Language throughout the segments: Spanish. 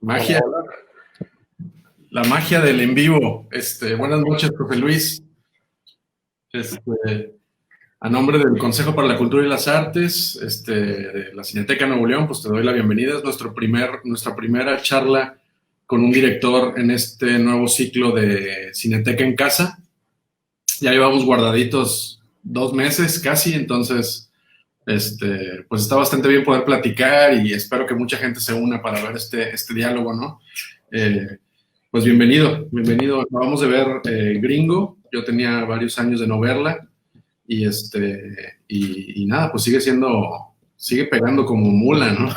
Magia. Hola, hola. La magia del en vivo. Buenas noches, profe Luis. A nombre del Consejo para la Cultura y las Artes, de la Cineteca Nuevo León, pues te doy la bienvenida. Es nuestra primera charla con un director en este nuevo ciclo de Cineteca en Casa. Ya llevamos guardaditos 2 meses casi, entonces, pues está bastante bien poder platicar y espero que mucha gente se una para ver este diálogo, ¿no? Pues bienvenido. Acabamos de ver Gringo. Yo tenía varios años de no verla y y nada, pues sigue pegando como mula, ¿no?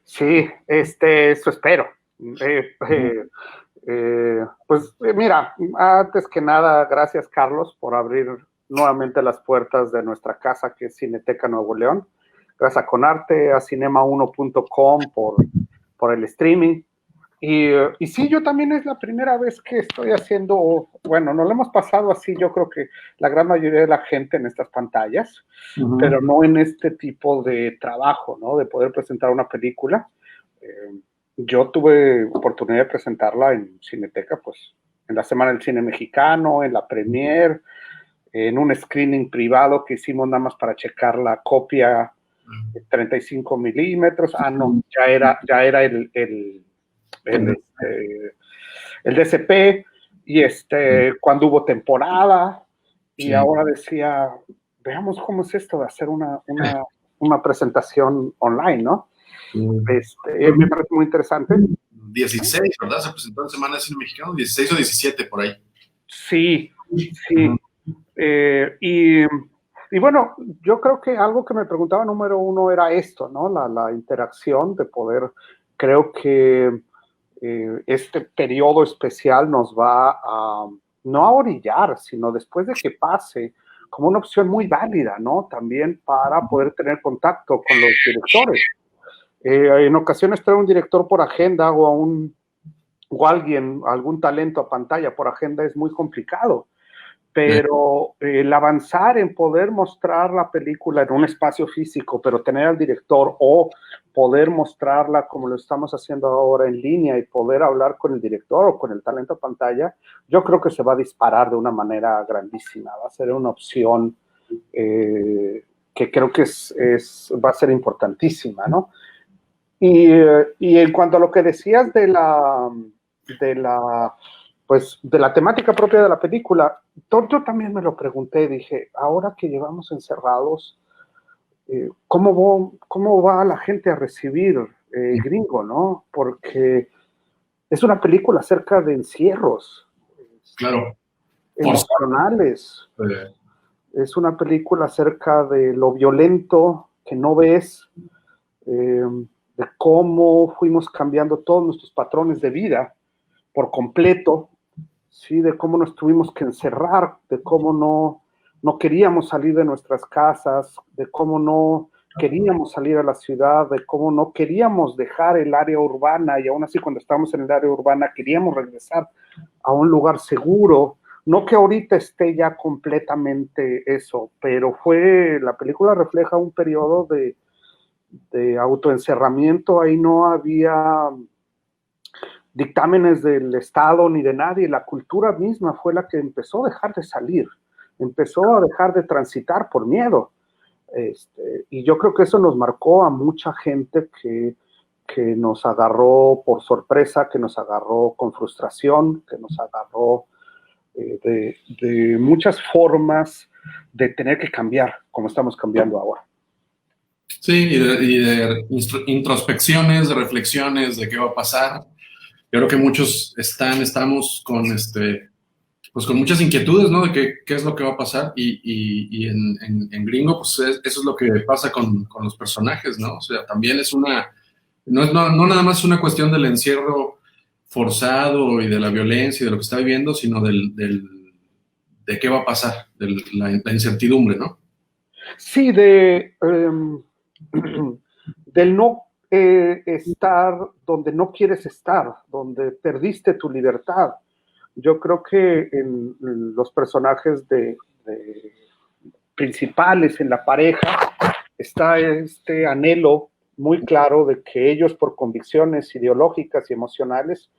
Sí, eso espero. Mira, antes que nada, gracias Carlos por abrir nuevamente las puertas de nuestra casa que es Cineteca Nuevo León. Gracias a Conarte, a cinema1.com por el streaming. Y sí, yo también es la primera vez que estoy haciendo, bueno, nos lo hemos pasado así, yo creo que la gran mayoría de la gente en estas pantallas, pero no en este tipo de trabajo, ¿no? De poder presentar una película. Yo tuve oportunidad de presentarla en Cineteca, pues, en la Semana del Cine Mexicano, en la Premier, en un screening privado que hicimos nada más para checar la copia de 35 milímetros. Ah, no, ya era el DCP, y cuando hubo temporada, y sí. Ahora decía, veamos cómo es esto de hacer una presentación online, ¿no? Me parece muy interesante. 16, ¿verdad? Se presentó en Semana de Cine Mexicano, 16 o 17 por ahí. Sí. Y bueno, yo creo que algo que me preguntaba número uno era esto, ¿no? La interacción de poder, creo que este periodo especial nos va a, no a orillar, sino después de que pase, como una opción muy válida, ¿no? También para poder tener contacto con los directores. En ocasiones traer un director por agenda o algún talento a pantalla por agenda es muy complicado. Pero el avanzar en poder mostrar la película en un espacio físico, pero tener al director o poder mostrarla como lo estamos haciendo ahora en línea y poder hablar con el director o con el talento a pantalla, yo creo que se va a disparar de una manera grandísima. Va a ser una opción que creo que va a ser importantísima, ¿no? Y en cuanto a lo que decías de la temática propia de la película, yo también me lo pregunté, dije, ahora que llevamos encerrados, ¿cómo va la gente a recibir Gringo, no? Porque es una película acerca de encierros. Claro. Emocionales. Es una película acerca de lo violento que no ves, de cómo fuimos cambiando todos nuestros patrones de vida por completo, ¿sí? De cómo nos tuvimos que encerrar, de cómo no queríamos salir de nuestras casas, de cómo no queríamos salir a la ciudad, de cómo no queríamos dejar el área urbana, y aún así cuando estábamos en el área urbana queríamos regresar a un lugar seguro. No que ahorita esté ya completamente eso, pero la película refleja un periodo de autoencerramiento. Ahí no había dictámenes del Estado ni de nadie. La cultura misma fue la que empezó a dejar de salir, empezó a dejar de transitar por miedo. Y yo creo que eso nos marcó a mucha gente que nos agarró por sorpresa, que nos agarró con frustración, que nos agarró de muchas formas de tener que cambiar, como estamos cambiando ahora. Sí, y de introspecciones, de reflexiones de qué va a pasar. Yo creo que muchos estamos con pues con muchas inquietudes, ¿no? De qué es lo que va a pasar. Y en Gringo, pues eso es lo que pasa con los personajes, ¿no? O sea, también no nada más una cuestión del encierro forzado y de la violencia y de lo que está viviendo, sino de qué va a pasar, de la incertidumbre, ¿no? Sí, del no estar donde no quieres estar, donde perdiste tu libertad. Yo creo que en los personajes principales en la pareja está este anhelo muy claro de que ellos, por convicciones ideológicas y emocionales,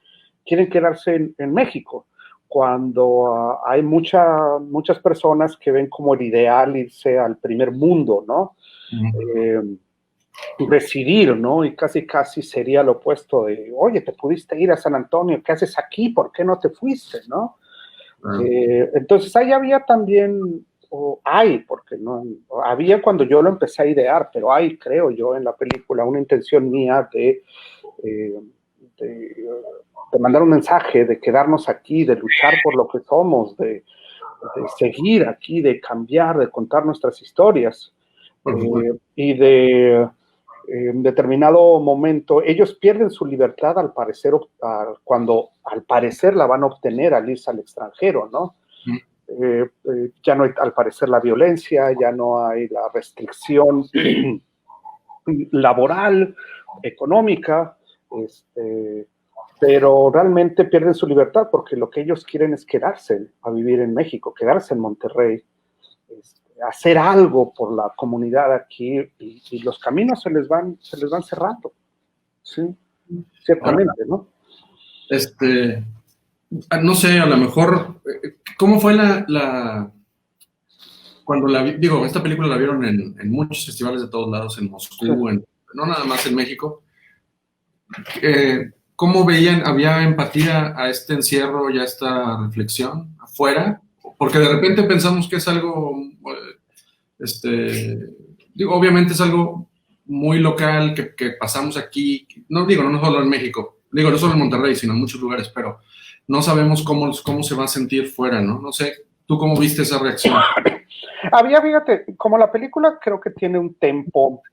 quieren quedarse en México, cuando hay muchas personas que ven como el ideal irse al primer mundo, ¿no? Residir, ¿no? Y casi sería lo opuesto de, oye, te pudiste ir a San Antonio, ¿qué haces aquí? ¿Por qué no te fuiste, no? Entonces ahí había también, o hay, porque no, había cuando yo lo empecé a idear, pero hay, creo yo, en la película una intención mía de mandar un mensaje, de quedarnos aquí, de luchar por lo que somos, de seguir aquí, de cambiar, de contar nuestras historias. Y en determinado momento, ellos pierden su libertad al parecer, cuando al parecer la van a obtener al irse al extranjero, ¿no? Ya no hay, al parecer, la violencia, ya no hay la restricción laboral, económica, pero realmente pierden su libertad porque lo que ellos quieren es quedarse a vivir en México, quedarse en Monterrey, hacer algo por la comunidad aquí, y los caminos se les van cerrando. Sí, ciertamente, ¿no? No sé, a lo mejor, ¿cómo fue cuando digo, esta película la vieron en muchos festivales de todos lados, en Moscú, sí, no nada más en México? ¿Cómo veían, había empatía a este encierro y a esta reflexión afuera? Porque de repente pensamos que es algo, digo, obviamente es algo muy local que pasamos aquí, no solo en México, no solo en Monterrey, sino en muchos lugares, pero no sabemos cómo se va a sentir fuera, ¿no? No sé, ¿tú cómo viste esa reacción? Fíjate, como la película creo que tiene un tempo,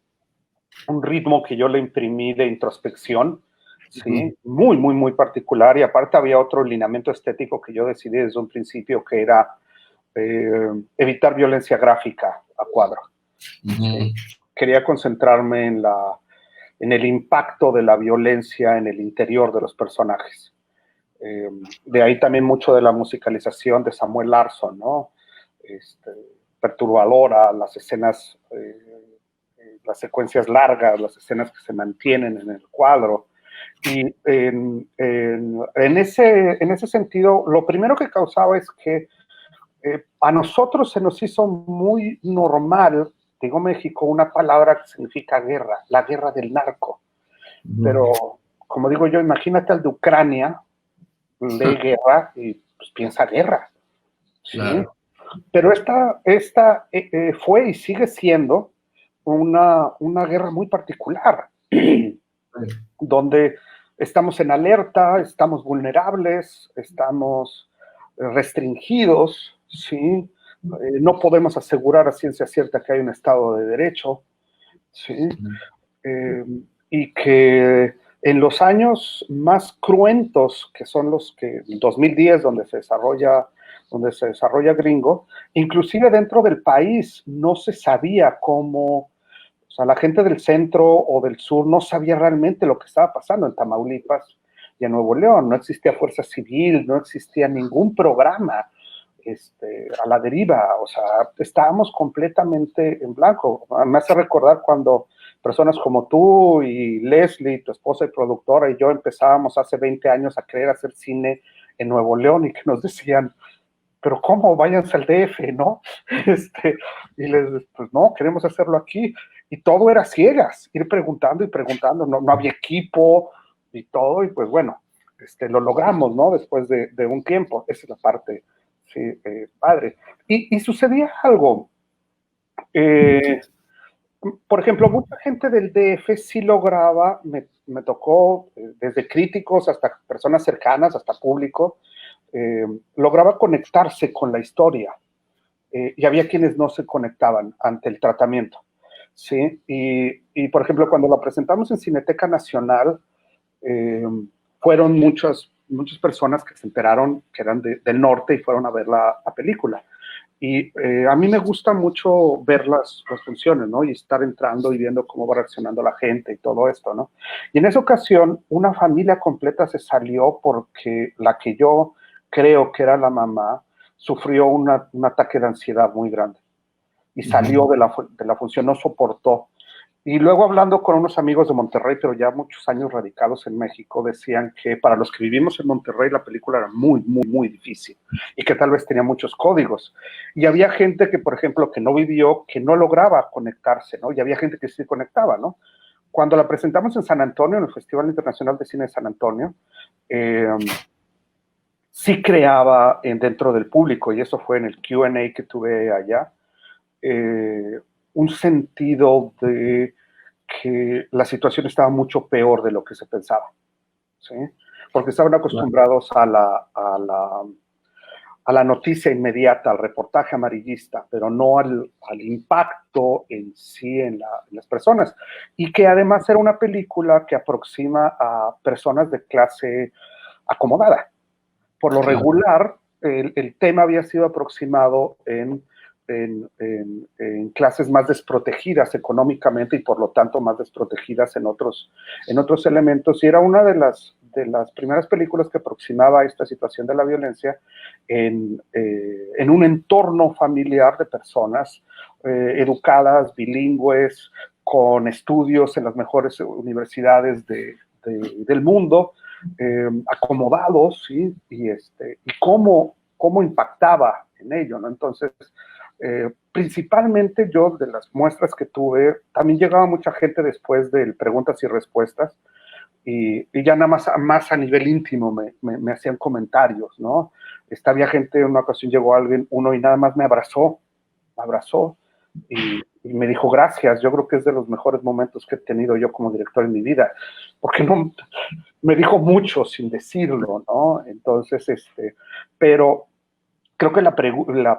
un ritmo que yo le imprimí de introspección, ¿sí? Muy particular, y aparte había otro lineamiento estético que yo decidí desde un principio, que era evitar violencia gráfica a cuadro. ¿Sí? Quería concentrarme en el impacto de la violencia en el interior de los personajes. De ahí también mucho de la musicalización de Samuel Larsson, ¿no? Perturbadora, las escenas, las secuencias largas, las escenas que se mantienen en el cuadro. Y en ese sentido, lo primero que causaba es que a nosotros se nos hizo muy normal, digo México, una palabra que significa guerra, la guerra del narco. Pero, como digo yo, imagínate al de Ucrania, lee guerra y pues piensa guerra. ¿Sí? Claro. Pero esta fue y sigue siendo una guerra muy particular, donde estamos en alerta, estamos vulnerables, estamos restringidos, ¿sí? No podemos asegurar a ciencia cierta que hay un Estado de Derecho, ¿sí? Y que en los años más cruentos, que son los que 2010, donde se desarrolla Gringo, inclusive dentro del país no se sabía cómo, o sea, la gente del centro o del sur no sabía realmente lo que estaba pasando en Tamaulipas y en Nuevo León. No existía fuerza civil, no existía ningún programa a la deriva, o sea, estábamos completamente en blanco. Me hace recordar cuando personas como tú y Leslie, tu esposa y productora, y yo empezábamos hace 20 años a querer hacer cine en Nuevo León, y que nos decían, pero ¿cómo? Váyanse al DF, ¿no? Y pues no, queremos hacerlo aquí. Y todo era ciegas, ir preguntando y preguntando, no había equipo y todo, y pues bueno, lo logramos, ¿no? Después de un tiempo. Esa es la parte, sí, padre. Y sucedía algo. Por ejemplo, mucha gente del DF sí lograba, me tocó, desde críticos hasta personas cercanas, hasta público, lograba conectarse con la historia, y había quienes no se conectaban ante el tratamiento, ¿sí? Y por ejemplo, cuando la presentamos en Cineteca Nacional, fueron muchas personas que se enteraron que eran del norte y fueron a ver la película. Y a mí me gusta mucho ver las funciones, ¿no? Y estar entrando y viendo cómo va reaccionando la gente y todo esto, ¿no? Y en esa ocasión, una familia completa se salió porque la que yo creo que era la mamá sufrió un ataque de ansiedad muy grande y salió de la función, no soportó. Y luego hablando con unos amigos de Monterrey, pero ya muchos años radicados en México, decían que para los que vivimos en Monterrey la película era muy, muy, muy difícil y que tal vez tenía muchos códigos. Y había gente que, por ejemplo, que no vivió, que no lograba conectarse, ¿no? Y había gente que sí conectaba, ¿no? Cuando la presentamos en San Antonio, en el Festival Internacional de Cine de San Antonio, sí creaba dentro del público, y eso fue en el Q&A que tuve allá, un sentido de que la situación estaba mucho peor de lo que se pensaba, ¿sí? Porque estaban acostumbrados a la noticia inmediata, al reportaje amarillista, pero no al impacto en sí en las personas. Y que además era una película que aproxima a personas de clase acomodada. Por lo regular, el tema había sido aproximado en clases más desprotegidas económicamente y por lo tanto más desprotegidas en otros elementos. Y era una de las primeras películas que aproximaba esta situación de la violencia en un entorno familiar de personas educadas, bilingües, con estudios en las mejores universidades del mundo, acomodados, ¿sí? Y cómo impactaba en ello, ¿no? Entonces, principalmente yo, de las muestras que tuve, también llegaba mucha gente después de preguntas y respuestas, y ya nada más a nivel íntimo me hacían comentarios, ¿no? Había gente, en una ocasión llegó alguien, uno, y nada más me abrazó, y me dijo gracias. Yo creo que es de los mejores momentos que he tenido yo como director en mi vida, porque no me dijo mucho sin decirlo, ¿no? Entonces, pero creo que la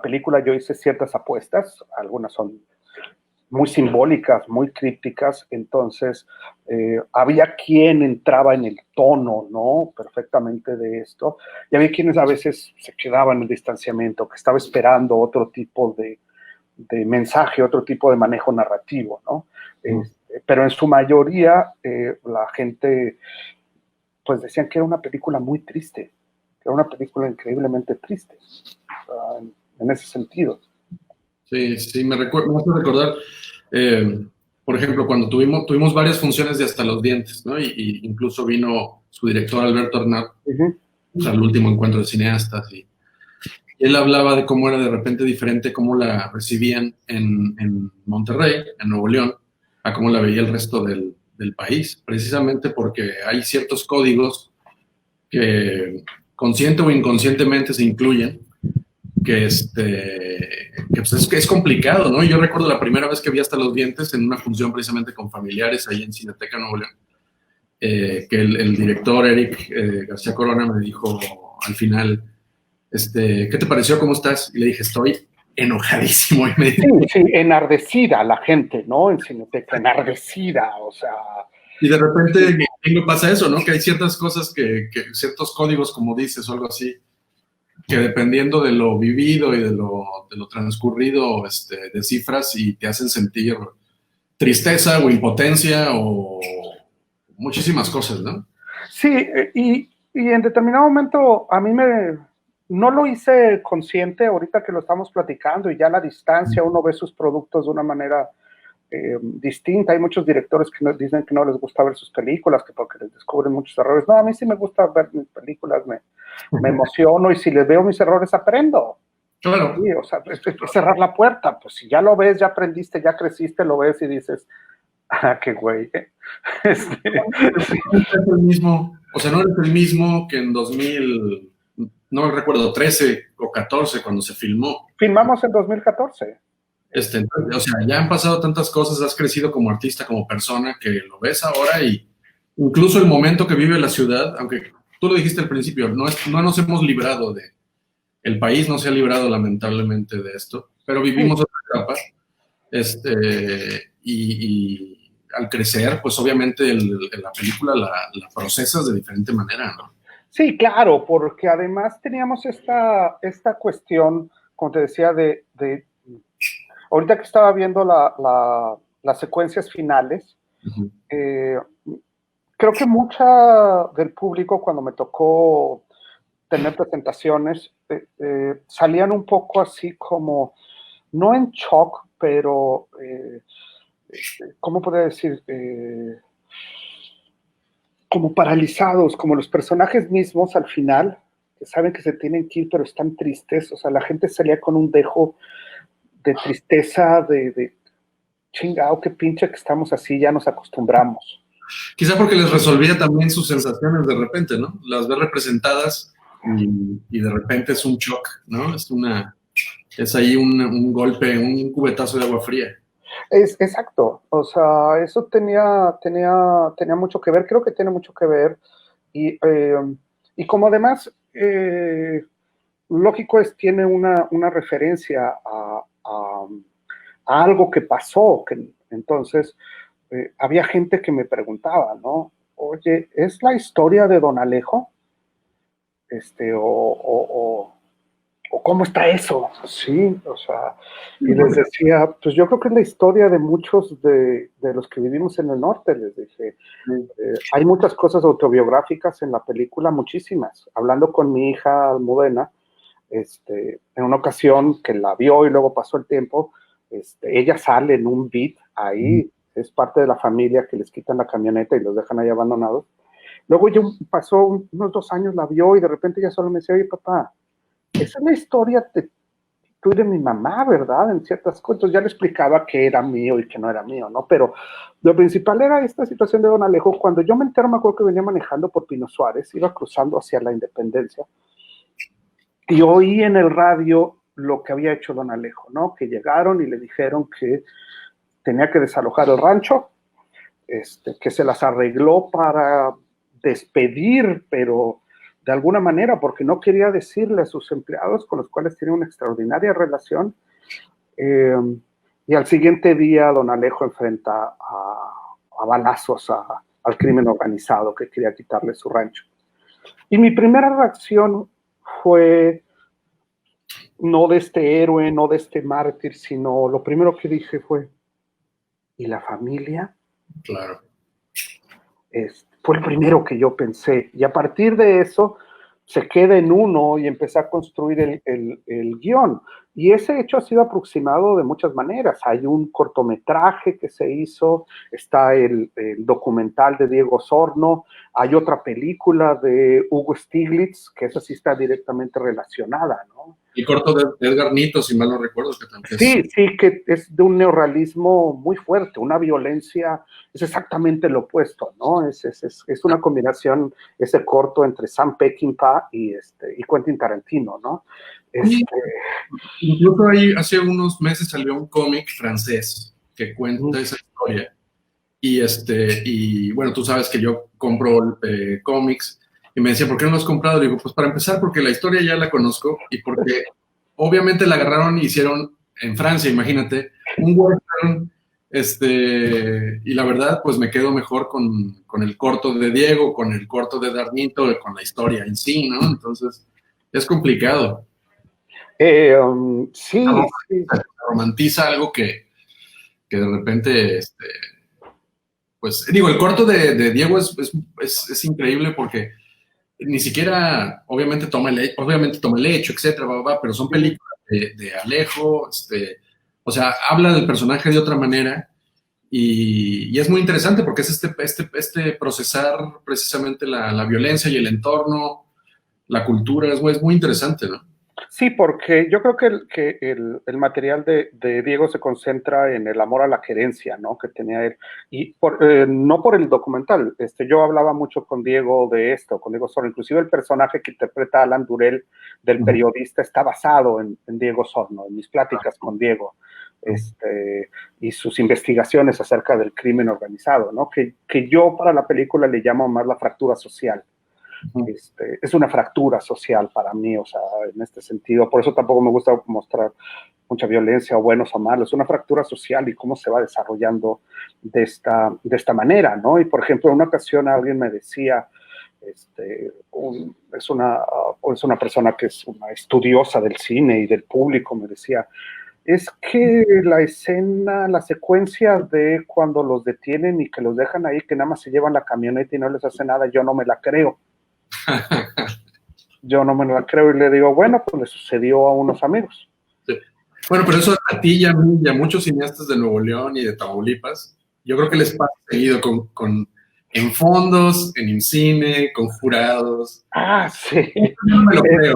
película yo hice ciertas apuestas, algunas son muy simbólicas, muy crípticas, entonces había quien entraba en el tono, ¿no? Perfectamente de esto, y había quienes a veces se quedaban en el distanciamiento, que estaba esperando otro tipo de mensaje, otro tipo de manejo narrativo, ¿no? Pero en su mayoría la gente pues decían que era una película muy triste, que era una película increíblemente triste, en ese sentido. Sí, sí, me hace recordar, por ejemplo, cuando tuvimos varias funciones de Hasta los Dientes, ¿no? Y incluso vino su director Alberto Arnaud, al último encuentro de cineastas, y él hablaba de cómo era de repente diferente cómo la recibían en Monterrey, en Nuevo León, a cómo la veía el resto del país, precisamente porque hay ciertos códigos que consciente o inconscientemente se incluyen, que pues es complicado, ¿no? Yo recuerdo la primera vez que vi Hasta los Dientes en una función precisamente con familiares ahí en Cineteca Nuevo León, que el director Eric García Corona me dijo al final, ¿qué te pareció? ¿Cómo estás? Y le dije, estoy enojadísimo. Y me dijo, sí, enardecida la gente, ¿no? En Cineteca, enardecida, o sea... Y de repente pasa eso, ¿no? Que hay ciertas cosas ciertos códigos, como dices, o algo así, que dependiendo de lo vivido y de lo transcurrido, descifras y te hacen sentir tristeza o impotencia o muchísimas cosas, ¿no? Sí, y en determinado momento a mí no lo hice consciente, ahorita que lo estamos platicando y ya a la distancia uno ve sus productos de una manera distinta. Hay muchos directores que dicen que no les gusta ver sus películas, que porque les descubren muchos errores. No, a mí sí me gusta ver mis películas, me emociono, y si les veo mis errores aprendo. Claro. Sí, o sea, es cerrar la puerta. Pues si ya lo ves, ya aprendiste, ya creciste, lo ves y dices, ah, qué güey. No es el mismo, o sea, no eres el mismo que en 2000, no recuerdo, 13 o 14 cuando se filmó. Filmamos en 2014. O sea, ya han pasado tantas cosas, has crecido como artista, como persona, que lo ves ahora, y incluso el momento que vive la ciudad, aunque tú lo dijiste al principio, no nos hemos librado el país no se ha librado lamentablemente de esto, pero vivimos otra etapa, y al crecer, pues obviamente la película la procesas de diferente manera, ¿no? Sí, claro, porque además teníamos esta cuestión, como te decía, ahorita que estaba viendo las secuencias finales, creo que mucha del público, cuando me tocó tener presentaciones, salían un poco así como, no en shock, pero ¿cómo podría decir? Como paralizados, como los personajes mismos al final, que saben que se tienen que ir, pero están tristes. O sea, la gente salía con un dejo de tristeza, de chingado, qué pinche que estamos así, ya nos acostumbramos. Quizá porque les resolvía también sus sensaciones de repente, ¿no? Las ves representadas y de repente es un shock, ¿no? Es ahí un golpe, un cubetazo de agua fría. Exacto, o sea, eso tenía mucho que ver, creo que tiene mucho que ver, y como además, lógico es, tiene una referencia a algo que pasó, que entonces había gente que me preguntaba, ¿no? Oye, ¿es la historia de Don Alejo? O cómo está eso, sí, o sea, y les decía, pues yo creo que es la historia de muchos de los que vivimos en el norte, les dije, hay muchas cosas autobiográficas en la película, muchísimas, hablando con mi hija Almudena, en una ocasión que la vio y luego pasó el tiempo, ella sale en un beat ahí, es parte de la familia que les quitan la camioneta y los dejan ahí abandonados, luego yo pasó unos 2 años, la vio y de repente ella solo me decía, oye papá, esa es la historia de tú y de mi mamá, ¿verdad? En ciertas cosas. Ya le explicaba que era mío y que no era mío, ¿no? Pero lo principal era esta situación de Don Alejo. Cuando yo me entero, me acuerdo que venía manejando por Pino Suárez, iba cruzando hacia la Independencia, y oí en el radio lo que había hecho Don Alejo, ¿no? Que llegaron y le dijeron que tenía que desalojar el rancho, que se las arregló para despedir, pero de alguna manera, porque no quería decirle a sus empleados con los cuales tiene una extraordinaria relación, y al siguiente día don Alejo enfrenta a balazos al crimen organizado que quería quitarle su rancho. Y mi primera reacción fue no de este héroe, no de este mártir, sino lo primero que dije fue, ¿y la familia? Claro. Fue el primero que yo pensé. Y a partir de eso se queda en uno y empecé a construir el guión. Y ese hecho ha sido aproximado de muchas maneras. Hay un cortometraje que se hizo, está el documental de Diego Osorno, hay otra película de Hugo Stiglitz, que esa sí está directamente relacionada, ¿no? El corto de Edgar Nito, si mal no recuerdo, que también Sí, sí, que es de un neorrealismo muy fuerte, una violencia, es exactamente lo opuesto, ¿no? Es una combinación, ese corto entre Sam Peckinpah y Quentin Tarantino, ¿no? Incluso ahí, hace unos meses salió un cómic francés que cuenta esa historia. Y bueno, tú sabes que yo compro cómics y me decía, ¿por qué no lo has comprado? Digo, pues para empezar, porque la historia ya la conozco y porque obviamente la agarraron y hicieron en Francia, imagínate, un western, y la verdad, pues me quedo mejor con el corto de Diego, con el corto de Darnito, con la historia en sí, ¿no? Entonces, es complicado. Sí, sí. Romantiza algo que de repente, pues digo, el corto de Diego es increíble porque ni siquiera, obviamente toma el hecho, etcétera, pero son películas de Alejo, o sea, habla del personaje de otra manera y es muy interesante porque es este procesar precisamente la violencia y el entorno, la cultura, es muy interesante, ¿no? Sí, porque yo creo que el material de Diego se concentra en el amor a la gerencia, ¿no? Que tenía él. Y no por el documental. Yo hablaba mucho con Diego de esto, con Diego Sorno. Inclusive el personaje que interpreta Alan Durel, del periodista, está basado en Diego Sorno, en mis pláticas con Diego. Y sus investigaciones acerca del crimen organizado, ¿no? Que yo para la película le llamo más la fractura social. Es una fractura social para mí, o sea, en este sentido. Por eso tampoco me gusta mostrar mucha violencia o buenos o malos. Es una fractura social y cómo se va desarrollando de esta manera, ¿no? Y por ejemplo, en una ocasión alguien me decía, es una persona que es una estudiosa del cine y del público, me decía, es que la secuencia de cuando los detienen y que los dejan ahí, que nada más se llevan la camioneta y no les hace nada, yo no me la creo. Yo no me la creo y le digo, bueno, pues le sucedió a unos amigos. Sí. Bueno, pero eso a ti y a mí y a muchos cineastas de Nuevo León y de Tamaulipas, yo creo que les pasa seguido en fondos, en IMCINE, con jurados. Ah, sí. Yo no me lo creo.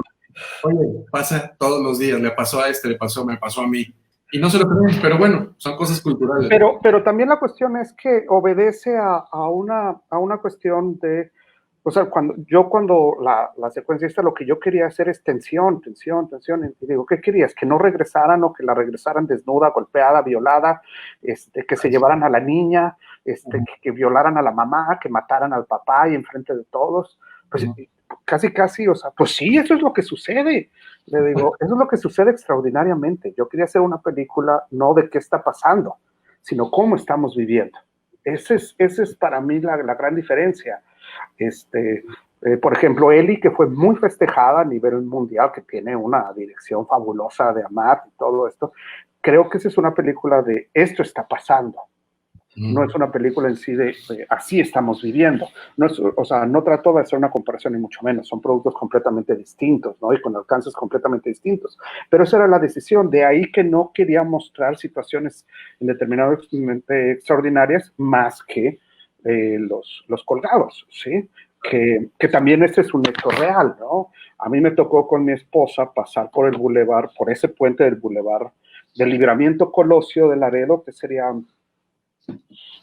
Oye, pasa todos los días, le pasó a este, me pasó a mí. Y no se lo creen, pero bueno, son cosas culturales. Pero también la cuestión es que obedece a una cuestión de, o sea, cuando la secuencista lo que yo quería hacer es tensión, tensión, tensión, y digo, ¿qué querías? ¿Que no regresaran o que la regresaran desnuda, golpeada, violada, que se llevaran a la niña, que violaran a la mamá, que mataran al papá y enfrente de todos? Pues casi, o sea, pues sí, eso es lo que sucede. Le digo, eso es lo que sucede extraordinariamente. Yo quería hacer una película no de qué está pasando, sino cómo estamos viviendo. Esa es para mí la gran diferencia. Por ejemplo, Eli, que fue muy festejada a nivel mundial, que tiene una dirección fabulosa de Amat y todo esto, creo que esa es una película de esto está pasando. No es una película en sí de así estamos viviendo. No es, o sea, no trato de hacer una comparación ni mucho menos. Son productos completamente distintos, ¿no? Y con alcances completamente distintos. Pero esa era la decisión. De ahí que no quería mostrar situaciones indeterminadamente extraordinarias más que los colgados, ¿sí? Que también este es un hecho real, ¿no? A mí me tocó con mi esposa pasar por el bulevar, por ese puente del bulevar del Libramiento Colosio de Laredo, que sería,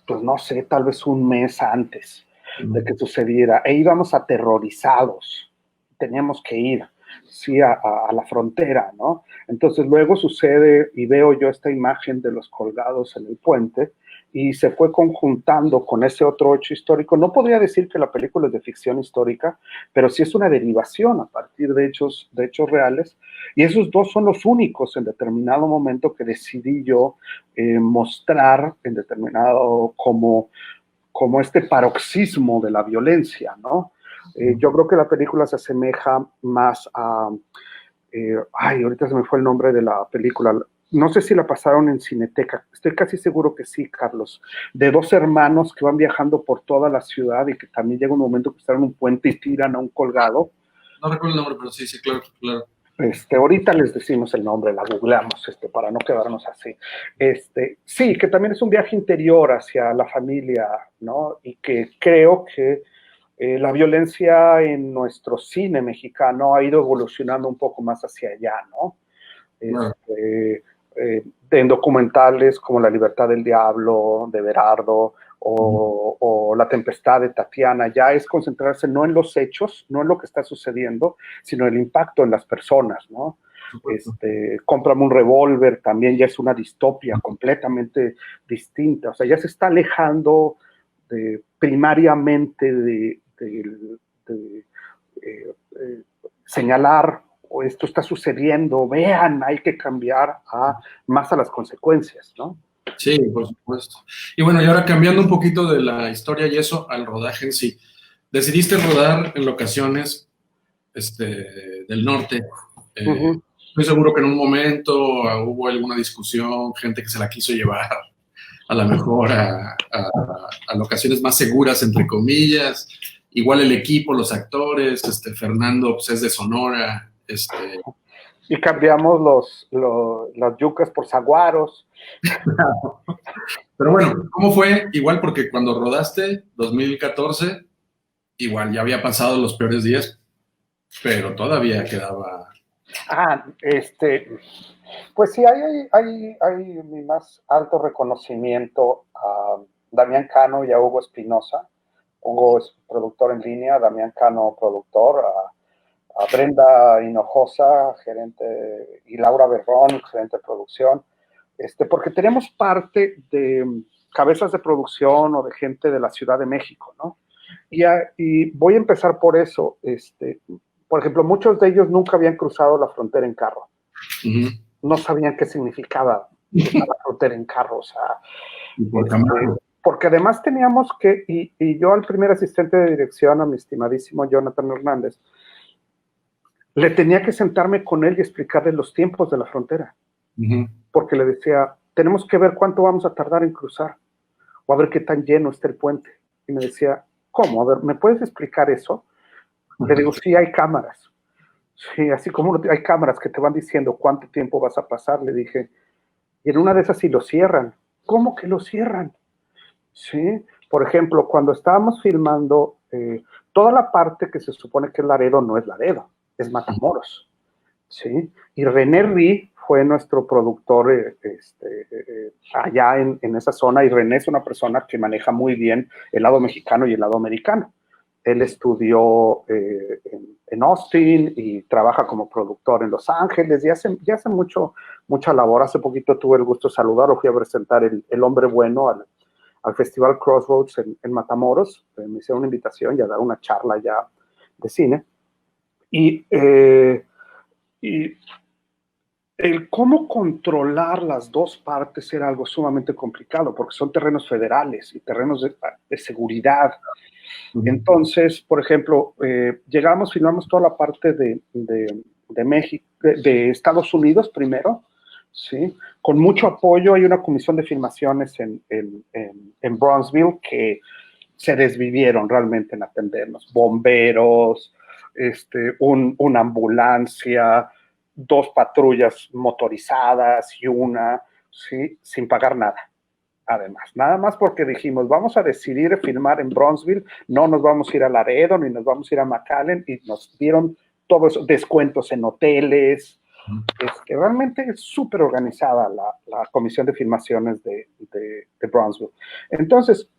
pues no sé, tal vez un mes antes de que sucediera, e íbamos aterrorizados, teníamos que ir, sí, a la frontera, ¿no? Entonces luego sucede y veo yo esta imagen de los colgados en el puente y se fue conjuntando con ese otro hecho histórico. No podría decir que la película es de ficción histórica, pero sí es una derivación a partir de hechos reales, y esos dos son los únicos en determinado momento que decidí yo mostrar en determinado como este paroxismo de la violencia, ¿no? Yo creo que la película se asemeja más a, ahorita se me fue el nombre de la película, no sé si la pasaron en Cineteca, estoy casi seguro que sí, Carlos, de dos hermanos que van viajando por toda la ciudad y que también llega un momento que están en un puente y tiran a un colgado. No recuerdo el nombre, pero sí, claro, claro. Ahorita les decimos el nombre, la googleamos, para no quedarnos así. Sí, que también es un viaje interior hacia la familia, ¿no? Y que creo que la violencia en nuestro cine mexicano ha ido evolucionando un poco más hacia allá, ¿no? En documentales como La Libertad del Diablo, de Berardo, o La Tempestad de Tatiana, ya es concentrarse no en los hechos, no en lo que está sucediendo, sino el impacto en las personas, ¿no? Cómprame un revólver, también ya es una distopia completamente distinta, o sea, ya se está alejando primariamente de señalar o esto está sucediendo, vean, hay que cambiar más a las consecuencias, ¿no? Sí, por supuesto. Y bueno, y ahora cambiando un poquito de la historia y eso al rodaje en sí. Decidiste rodar en locaciones del norte. Estoy seguro que en un momento hubo alguna discusión, gente que se la quiso llevar a lo mejor a locaciones más seguras, entre comillas. Igual el equipo, los actores, Fernando pues, es de Sonora. Y cambiamos las yucas por saguaros. Pero bueno, ¿cómo fue? Igual porque cuando rodaste, 2014, igual ya había pasado los peores días, pero todavía quedaba... Pues sí, hay mi más alto reconocimiento a Damián Cano y a Hugo Espinosa. Hugo es productor en línea, Damián Cano productor, a Brenda Hinojosa, gerente, y Laura Berrón, gerente de producción, porque tenemos parte de cabezas de producción o de gente de la Ciudad de México, ¿no? Y voy a empezar por eso. Por ejemplo, muchos de ellos nunca habían cruzado la frontera en carro. No sabían qué significaba cruzar la frontera en carro, o sea, porque además teníamos que, y yo al primer asistente de dirección, a mi estimadísimo Jonathan Hernández, le tenía que sentarme con él y explicarle los tiempos de la frontera, porque le decía, tenemos que ver cuánto vamos a tardar en cruzar, o a ver qué tan lleno está el puente, y me decía, ¿cómo? A ver, ¿me puedes explicar eso? Le digo, sí, hay cámaras. Sí, así como hay cámaras que te van diciendo cuánto tiempo vas a pasar, le dije, y en una de esas sí lo cierran. ¿Cómo que lo cierran? Sí, por ejemplo, cuando estábamos filmando, toda la parte que se supone que es Laredo no es Laredo, es Matamoros, ¿sí? Y René Ri fue nuestro productor allá en esa zona, y René es una persona que maneja muy bien el lado mexicano y el lado americano. Él estudió en Austin y trabaja como productor en Los Ángeles y hace mucha labor. Hace poquito tuve el gusto de saludarlo, fui a presentar El Hombre Bueno al Festival Crossroads en Matamoros. Me hicieron una invitación y a dar una charla ya de cine. Y el cómo controlar las dos partes era algo sumamente complicado, porque son terrenos federales y terrenos de seguridad. Entonces, por ejemplo, filmamos toda la parte de México, de Estados Unidos primero, ¿sí? Con mucho apoyo. Hay una comisión de filmaciones en Bronzeville que se desvivieron realmente en atendernos. Bomberos, una ambulancia, 2 patrullas motorizadas y una, ¿sí? Sin pagar nada. Además, nada más porque dijimos, vamos a decidir filmar en Bronzeville, no nos vamos a ir a Laredo, ni nos vamos a ir a McAllen, y nos dieron todos esos descuentos en hoteles. Realmente es súper organizada la comisión de filmaciones de Bronzeville. Entonces,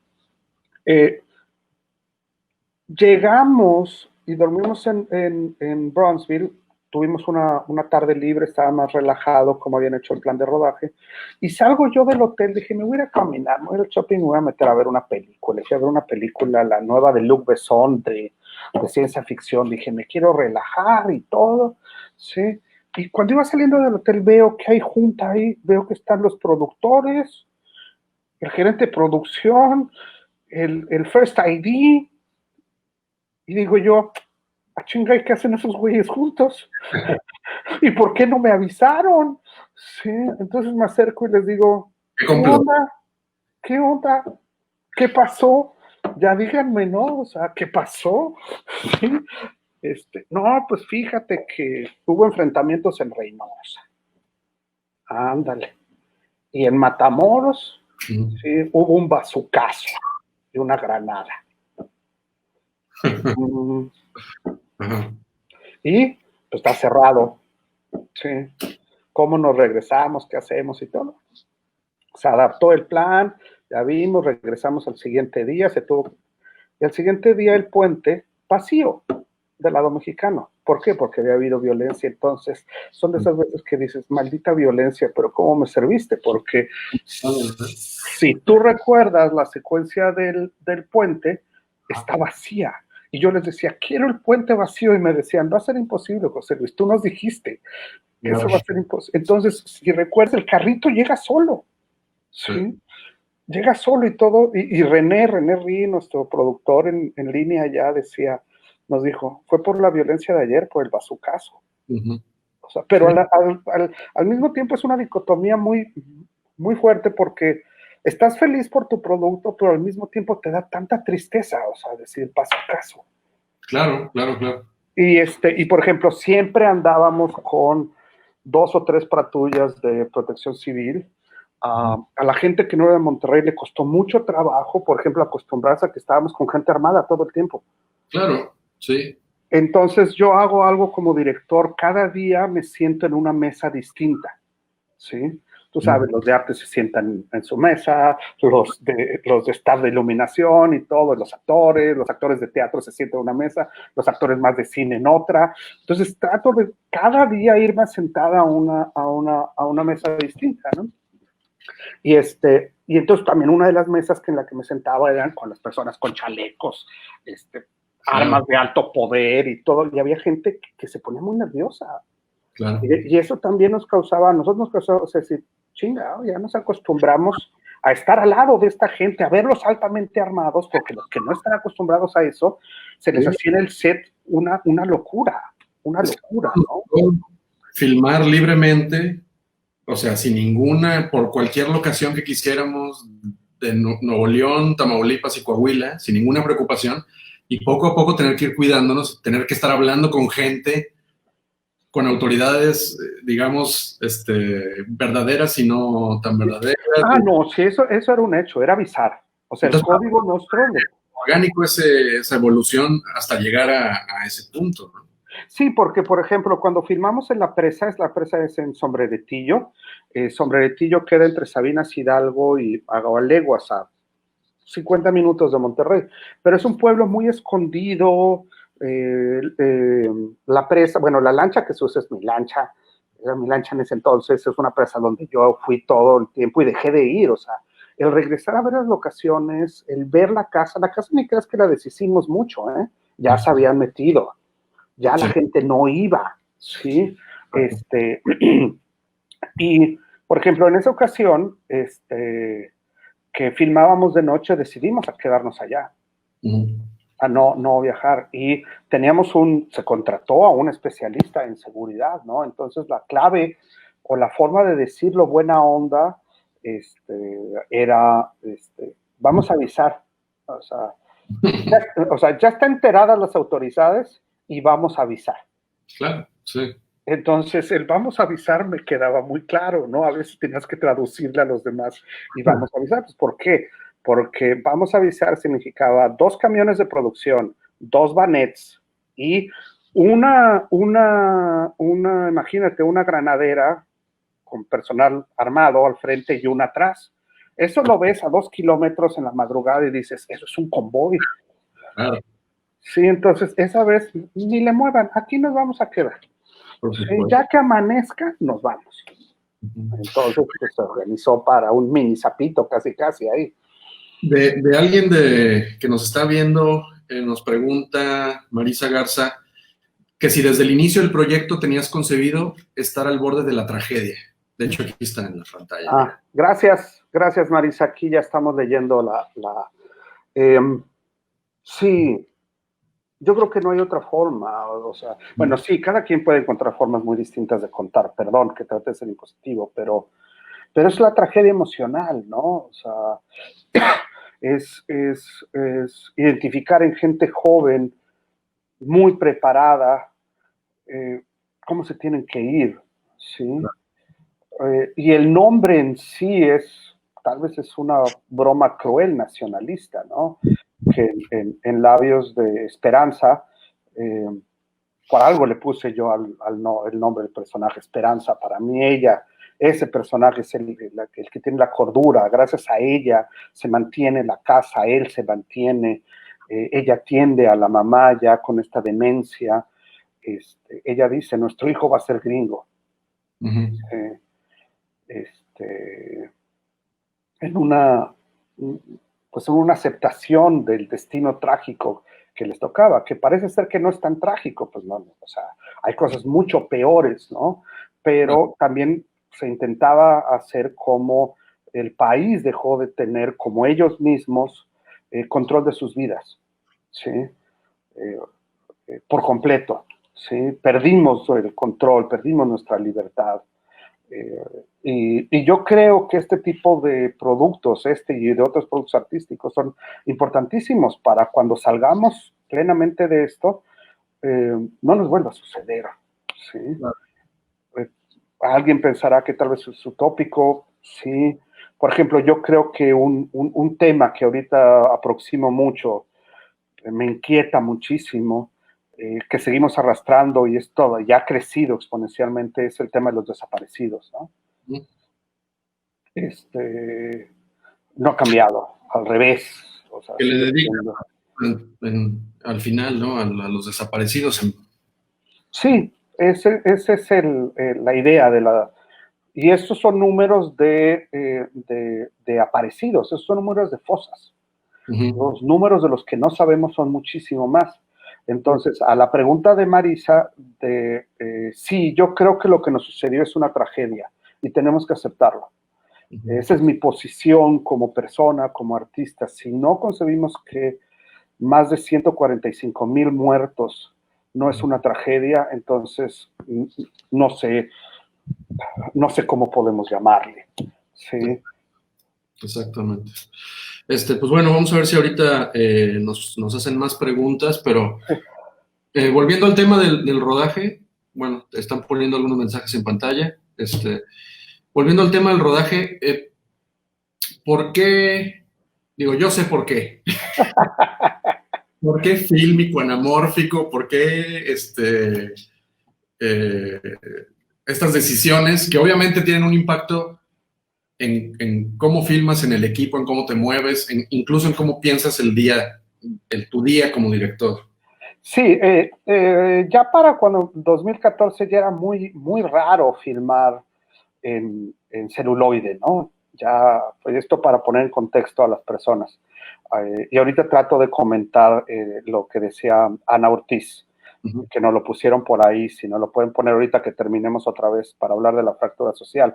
llegamos y dormimos en Bronzeville. Tuvimos una tarde libre, estaba más relajado, como habían hecho el plan de rodaje, y salgo yo del hotel, dije, me voy a ir a caminar, me voy a ir al shopping, me voy a meter a ver una película. Fui a ver una película, la nueva de Luc Besson, de ciencia ficción. Dije, me quiero relajar y todo, ¿sí? Y cuando iba saliendo del hotel veo que hay junta ahí, veo que están los productores, el gerente de producción, el First ID, y digo yo, a chinga, ¿qué hacen esos güeyes juntos? ¿Y por qué no me avisaron? Sí, entonces me acerco y les digo, ¿qué onda? ¿Qué onda? ¿Qué pasó? Ya díganme, ¿no? O sea, ¿qué pasó? ¿Sí? No, pues fíjate que hubo enfrentamientos en Reynosa. Ándale. Y en Matamoros, sí, hubo un bazucazo y una granada. Y pues está cerrado. Sí. ¿Cómo nos regresamos? ¿Qué hacemos? Y todo. Se adaptó el plan, ya vimos, regresamos al siguiente día, y al siguiente día el puente vacío del lado mexicano. ¿Por qué? Porque había habido violencia. Entonces, son de esas veces que dices, maldita violencia, pero ¿cómo me serviste? Porque si tú recuerdas, la secuencia del puente está vacía. Y yo les decía, quiero el puente vacío, y me decían, va a ser imposible, José Luis, tú nos dijiste que eso va a ser imposible. Entonces, si recuerdas, el carrito llega solo, ¿sí? Llega solo y todo, y René Ri, nuestro productor en línea ya decía, nos dijo, fue por la violencia de ayer, por el bazucazo. O sea, pero al mismo tiempo es una dicotomía muy, muy fuerte, porque estás feliz por tu producto, pero al mismo tiempo te da tanta tristeza, o sea, decir bazucazo. Claro. Y por ejemplo, siempre andábamos con 2 o 3 patrullas de protección civil. A la gente que no era de Monterrey le costó mucho trabajo, por ejemplo, acostumbrarse a que estábamos con gente armada todo el tiempo. Claro, sí. Entonces yo hago algo como director, cada día me siento en una mesa distinta, ¿sí? Tú sabes, los de arte se sientan en su mesa, los de staff de iluminación y todo, los actores de teatro se sientan en una mesa, los actores más de cine en otra. Entonces trato de cada día irme sentada a una mesa distinta, ¿no? Y entonces también una de las mesas en la que me sentaba eran con las personas con chalecos, armas de alto poder y todo, y había gente que se ponía muy nerviosa. Claro. Y eso también a nosotros nos causaba, o sea, decir, chinga, ya nos acostumbramos a estar al lado de esta gente, a verlos altamente armados, porque los que no están acostumbrados a eso, se les hacía en el set una locura, ¿no? Filmar libremente, o sea, sin ninguna, por cualquier locación que quisiéramos, de Nuevo León, Tamaulipas y Coahuila, sin ninguna preocupación, y poco a poco tener que ir cuidándonos, tener que estar hablando con gente con autoridades, digamos, verdaderas y no tan verdaderas. No, sí, eso era un hecho, era avisar. O sea, Entonces, el código nuestro... orgánico esa evolución hasta llegar a ese punto, ¿no? Sí, porque, por ejemplo, cuando filmamos en la presa es en Sombreretillo. Sombreretillo queda entre Sabinas Hidalgo y Agualeguas, a 50 minutos de Monterrey. Pero es un pueblo muy escondido. La presa, bueno, la lancha que se usa es mi lancha. Era mi lancha en ese entonces. Es una presa donde yo fui todo el tiempo y dejé de ir. O sea, el regresar a ver las locaciones, el ver la casa ni creas que la deshicimos mucho, ¿eh? Ya se habían metido. Ya la gente no iba, ¿sí? Y, por ejemplo, en esa ocasión, que filmábamos de noche, decidimos a quedarnos allá, a no viajar. Y se contrató a un especialista en seguridad, ¿no? Entonces, la clave o la forma de decirlo buena onda, era, vamos a avisar. O sea, ya están enteradas las autoridades y vamos a avisar. Claro, sí. Entonces, el vamos a avisar me quedaba muy claro, ¿no? A veces tenías que traducirle a los demás y vamos a avisar. Pues, ¿por qué? Porque vamos a avisar significaba 2 camiones de producción, 2 vanets y imagínate, una granadera con personal armado al frente y una atrás. Eso lo ves a 2 kilómetros en la madrugada y dices, eso es un convoy. Claro. Sí, entonces esa vez ni le muevan, aquí nos vamos a quedar. Sí, ya que amanezca, nos vamos. Entonces pues, se organizó para un mini zapito casi ahí. De alguien que nos está viendo, nos pregunta Marisa Garza, que si desde el inicio del proyecto tenías concebido estar al borde de la tragedia. De hecho, aquí está en la pantalla. Gracias Marisa, aquí ya estamos leyendo sí, yo creo que no hay otra forma, o sea, bueno, sí, cada quien puede encontrar formas muy distintas de contar, perdón, que trate de ser impositivo, pero es la tragedia emocional, ¿no? O sea, es identificar en gente joven, muy preparada, cómo se tienen que ir, ¿sí? Y el nombre en sí tal vez es una broma cruel nacionalista, ¿no? Que en labios de Esperanza, por algo le puse yo el nombre del personaje Esperanza. Para mí ese personaje es el que tiene la cordura. Gracias a ella se mantiene la casa, él se mantiene, ella atiende a la mamá ya con esta demencia. Ella dice, nuestro hijo va a ser gringo. En una aceptación del destino trágico que les tocaba, que parece ser que no es tan trágico, pues no, o sea, hay cosas mucho peores, ¿no? Pero también se intentaba hacer como el país dejó de tener, como ellos mismos, control de sus vidas, ¿sí? Por completo, ¿sí? Perdimos el control, perdimos nuestra libertad. Y yo creo que este tipo de productos, y de otros productos artísticos, son importantísimos para cuando salgamos plenamente de esto, no nos vuelva a suceder, ¿sí? Claro. Alguien pensará que tal vez es utópico, sí. Por ejemplo, yo creo que un tema que ahorita aproximo mucho, me inquieta muchísimo, que seguimos arrastrando y es todo, ya ha crecido exponencialmente, es el tema de los desaparecidos, ¿no? No ha cambiado, al revés. O sea, que le dedican al final, ¿no? A los desaparecidos. Sí, esa es la idea de la... Y estos son números de aparecidos, estos son números de fosas. Los números de los que no sabemos son muchísimo más. Entonces, a la pregunta de Marisa, sí, yo creo que lo que nos sucedió es una tragedia y tenemos que aceptarlo. Esa es mi posición como persona, como artista. Si no concebimos que más de 145,000 muertos no es una tragedia, entonces no sé cómo podemos llamarle. ¿Sí? Exactamente. Pues bueno, vamos a ver si ahorita nos hacen más preguntas, pero volviendo al tema del rodaje, bueno, están poniendo algunos mensajes en pantalla. Volviendo al tema del rodaje, ¿por qué? Digo, yo sé por qué. ¿Por qué fílmico, anamórfico? ¿Por qué eh, estas decisiones que obviamente tienen un impacto en cómo filmas, en el equipo, en cómo te mueves, incluso en cómo piensas tu día como director? Sí, ya para cuando 2014 ya era muy, muy raro filmar en celuloide, ¿no? Ya, pues esto para poner en contexto a las personas. Y ahorita trato de comentar lo que decía Ana Ortiz, que nos lo pusieron por ahí, si no lo pueden poner ahorita que terminemos otra vez para hablar de la fractura social.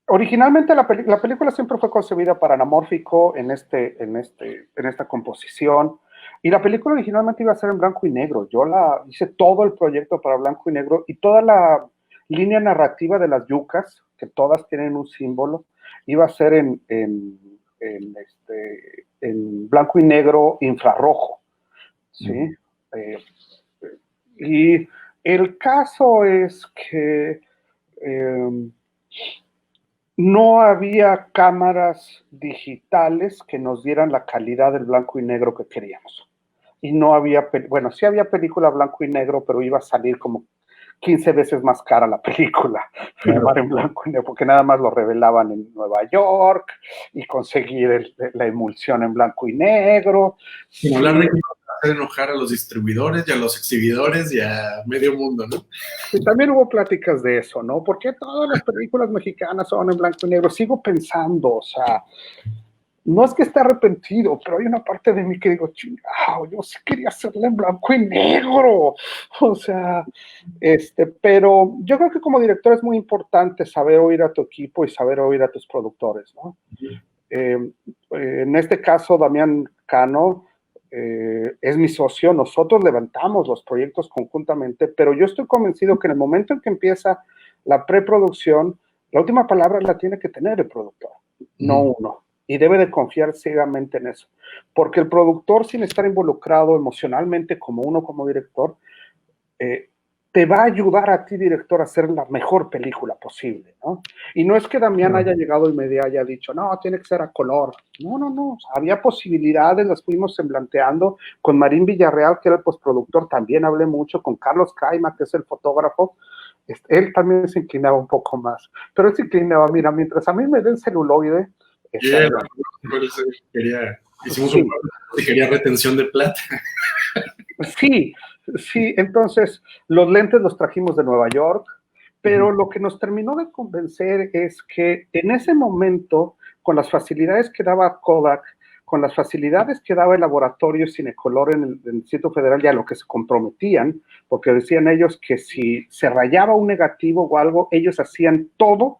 Originalmente la película siempre fue concebida para anamórfico en esta composición, y la película originalmente iba a ser en blanco y negro. Yo hice todo el proyecto para blanco y negro, y toda la línea narrativa de las yucas, que todas tienen un símbolo, iba a ser en blanco y negro infrarrojo, ¿sí? Y el caso es que no había cámaras digitales que nos dieran la calidad del blanco y negro que queríamos. Y no había, bueno, sí había película blanco y negro, pero iba a salir como 15 veces más cara la película, filmar en blanco y negro, porque nada más lo revelaban en Nueva York y conseguir la emulsión en blanco y negro. Como hablar de hacer enojar a los distribuidores y a los exhibidores y a medio mundo, ¿no? Y también hubo pláticas de eso, ¿no? ¿Por qué todas las películas mexicanas son en blanco y negro? Sigo pensando, o sea, no es que esté arrepentido, pero hay una parte de mí que digo, chingado, yo sí quería hacerla en blanco y negro. O sea, pero yo creo que como director es muy importante saber oír a tu equipo y saber oír a tus productores, ¿no? En este caso, Damián Cano es mi socio. Nosotros levantamos los proyectos conjuntamente, pero yo estoy convencido que en el momento en que empieza la preproducción, la última palabra la tiene que tener el productor, no uno. Y debe de confiar ciegamente en eso. Porque el productor, sin estar involucrado emocionalmente como uno como director, te va a ayudar a ti, director, a hacer la mejor película posible, ¿no? Y no es que Damián haya llegado y me haya dicho, no, tiene que ser a color. No, no, no. O sea, había posibilidades, las fuimos semblanteando. Con Marín Villarreal, que era el postproductor, también hablé mucho. Con Carlos Caima, que es el fotógrafo. Él también se inclinaba un poco más. Pero él se inclinaba, mira, mientras a mí me den celuloide, hicimos un y quería retención de plata. Sí, sí, entonces los lentes los trajimos de Nueva York, pero lo que nos terminó de convencer es que en ese momento, con las facilidades que daba Kodak, con las facilidades que daba el laboratorio Cinecolor en el Distrito Federal, ya a lo que se comprometían, porque decían ellos que si se rayaba un negativo o algo, ellos hacían todo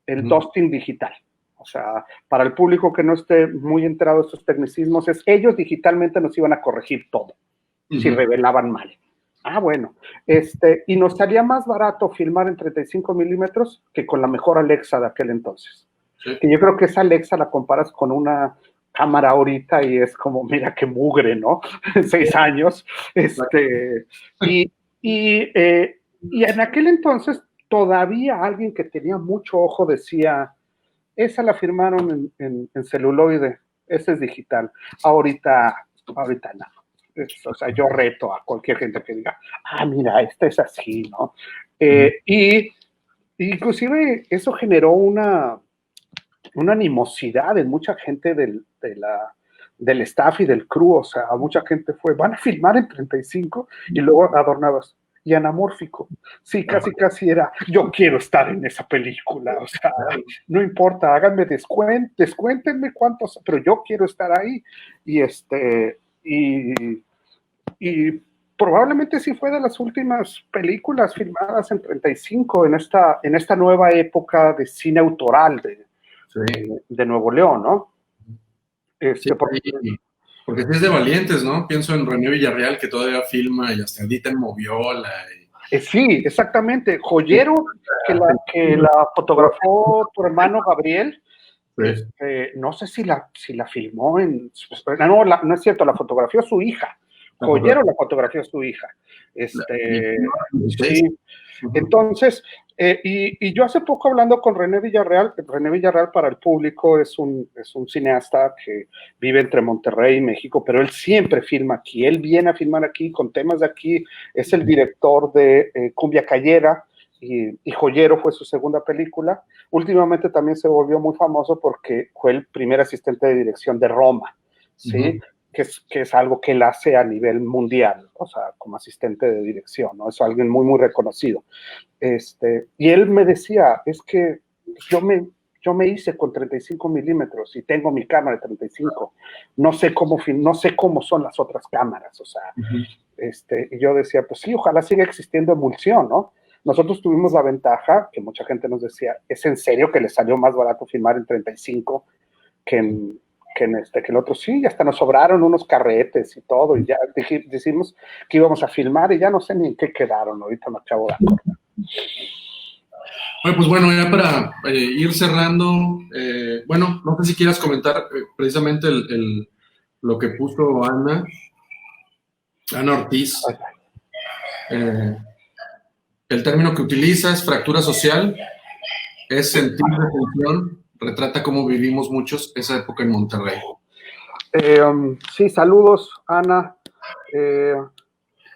el dusting digital. O sea, para el público que no esté muy enterado de estos tecnicismos, ellos digitalmente nos iban a corregir todo si revelaban mal. Ah, bueno. Y nos salía más barato filmar en 35 milímetros que con la mejor Alexa de aquel entonces. Sí. Que yo creo que esa Alexa la comparas con una cámara ahorita y es como, mira qué mugre, ¿no? 6 años. Y en aquel entonces todavía alguien que tenía mucho ojo decía, esa la firmaron en celuloide, esa es digital. Ahorita no. O sea, yo reto a cualquier gente que diga, mira, esta es así, ¿no? Y inclusive eso generó una animosidad en mucha gente del staff y del crew. O sea, mucha gente van a filmar en 35 y luego adornados. Y anamórfico. Sí, casi era, yo quiero estar en esa película. O sea, no importa, háganme descuéntenme cuántos, pero yo quiero estar ahí. Y probablemente sí fue de las últimas películas filmadas en 35 en esta nueva época de cine autoral de Nuevo León, ¿no? Porque sí es de valientes, ¿no? Pienso en René Villarreal, que todavía filma y hasta edita en Moviola. Sí, exactamente. Joyero, que la fotografó tu hermano Gabriel. Sí. No sé si la filmó no, no es cierto, la fotografió su hija. Joyero la fotografió su hija. Sí. Entonces, y yo hace poco hablando con René Villarreal para el público es un cineasta que vive entre Monterrey y México, pero él siempre filma aquí, él viene a filmar aquí con temas de aquí, es el director de Cumbia Callera, y Joyero fue su segunda película. Últimamente también se volvió muy famoso porque fue el primer asistente de dirección de Roma, ¿sí? Que es algo que él hace a nivel mundial, o sea, como asistente de dirección, ¿no? Es alguien muy, muy reconocido. Y él me decía, es que yo me hice con 35 milímetros y tengo mi cámara de 35, no sé cómo son las otras cámaras, o sea, y yo decía, pues sí, ojalá siga existiendo emulsión, ¿no? Nosotros tuvimos la ventaja, que mucha gente nos decía, ¿es en serio que le salió más barato filmar en 35 que en que el otro? Sí, hasta nos sobraron unos carretes y todo, y ya dijimos que íbamos a filmar y ya no sé ni en qué quedaron, ahorita me acabo de acordar. Pues bueno, ya para ir cerrando, bueno, no sé si quieras comentar precisamente lo que puso Ana Ortiz. El término que utiliza es fractura social, es sentir detención, retrata cómo vivimos muchos esa época en Monterrey. Sí, saludos, Ana.